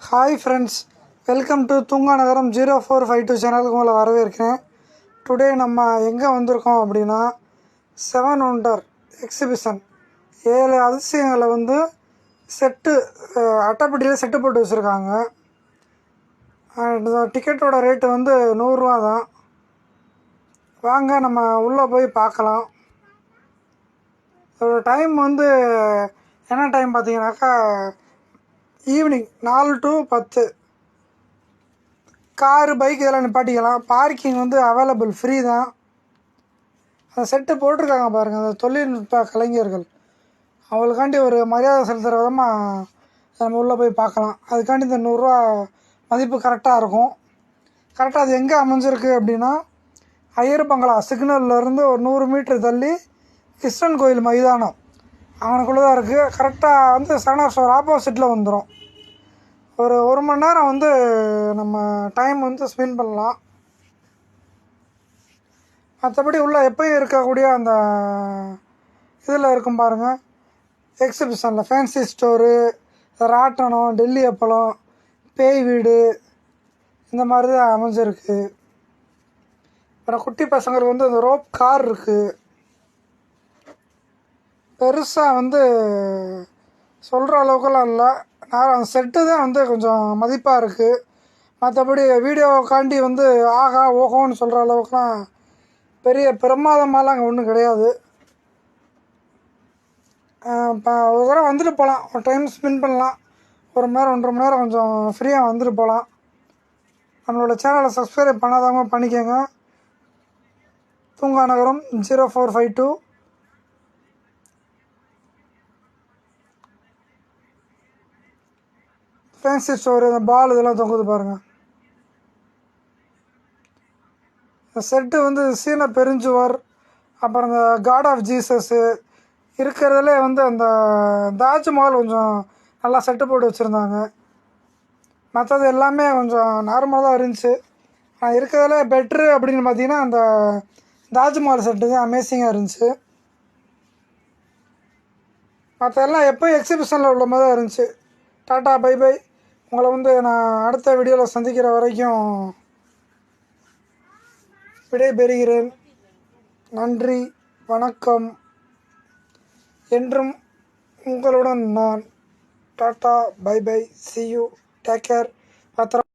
Hi friends, welcome to தூங்கா நகரம் 0452 சேனலுக்கு உங்களை வரவேற்கிறேன். டுடே நம்ம எங்கே வந்திருக்கோம் அப்படின்னா 7 ஒண்டர் எக்ஸிபிஷன் 7 அதிசயங்களை செட்டு அட்டைப்பட்டியில் செட்டு போட்டு வச்சுருக்காங்க. இந்த டிக்கெட்டோட ரேட்டு 100 தான். வாங்க நம்ம உள்ளே போய் பார்க்கலாம். அதோட டைம் என்ன டைம் பார்த்தீங்கன்னாக்கா ஈவினிங் 4 to 10. காரு பைக் இதெல்லாம் நிப்பாட்டிக்கலாம். பார்க்கிங் அவைலபிள், ஃப்ரீ தான். அந்த செட்டு போட்டிருக்காங்க பாருங்கள், அந்த தொழில்நுட்ப கலைஞர்கள் அவங்களுக்காண்டி ஒரு மரியாதை செலுத்துகிற விதமாக நம்ம உள்ளே போய் பார்க்கலாம். அதுக்காண்டி இந்த 100 ரூபா மதிப்பு கரெக்டாக இருக்கும். கரெக்டாக அது எங்கே அமைஞ்சிருக்கு அப்படின்னா ஐயர் பங்களா சிக்னல்லேருந்து ஒரு 100 மீட்டர் தள்ளி கிருஷ்ணன் கோயில் மைதானம் அவனுக்குள்ளே தான் இருக்குது. கரெக்டாக சரவணா ஸ்டோர் ஆப்போசிட்டில் வந்துடும். ஒரு மணி நேரம் நம்ம டைம் ஸ்பெண்ட் பண்ணலாம். மற்றபடி உள்ள எப்பயும் இருக்கக்கூடிய அந்த இதில் இருக்கும் பாருங்கள், எக்ஸிபிஷனில் ஃபேன்சி ஸ்டோரு, ராட்டனம், டெல்லி அப்பளம், பேய் வீடு, இந்த மாதிரி தான் அமைஞ்சிருக்கு. அப்புறம் குட்டி பசங்களுக்கு அந்த ரோப் கார் இருக்குது. பெருசாக சொல்கிற அளவுக்குலாம் இல்லை. அந்த செட்டு தான் கொஞ்சம் மதிப்பாக இருக்குது. மற்றபடி வீடியோக்காண்டி ஆகா ஓஹோன்னு சொல்கிற அளவுக்குலாம் பெரிய பிரமாதமாலாம் அங்கே ஒன்றும் கிடையாது. இப்போ ஒரு தடவை வந்துட்டு போகலாம், ஒரு டைம் ஸ்பெண்ட் பண்ணலாம். 1 மணி நேரம் 1.5 மணி நேரம் கொஞ்சம் ஃப்ரீயாக வந்துட்டு போகலாம். நம்மளோட சேனலை சப்ஸ்கிரைப் பண்ணாதவங்க பண்ணிக்கோங்க. தூங்கா நகரம் 0452. ஃபேன்சி ஸ்டோரு, இந்த பால் இதெல்லாம் தொங்குது பாருங்கள். இந்த செட்டு சீன பெருஞ்சுவர், அப்புறம் இந்த காட் ஆஃப் ஜீசஸ்ஸு இருக்கிறதுலே அந்த தாஜ்மஹால் கொஞ்சம் நல்லா செட்டு போட்டு வச்சுருந்தாங்க. மற்றது எல்லாமே கொஞ்சம் நார்மலாக தான் இருந்துச்சு. இருக்கிறதுல பெட்ரு அப்படின்னு பார்த்தீங்கன்னா அந்த தாஜ்மஹால் செட்டு தான் அமேசிங்காக இருந்துச்சு. மற்ற எல்லாம் எப்போயும் எக்ஸிபிஷனில் உள்ள மாதிரி தான் இருந்துச்சு. Tata bye bye. உங்களை நான் அடுத்த வீடியோவில் சந்திக்கிற வரைக்கும் விடைபெறுகிறேன். நன்றி, வணக்கம். என்றும் உங்களுடன் நான். Tata bye bye. see you, take care. பத்திரம்.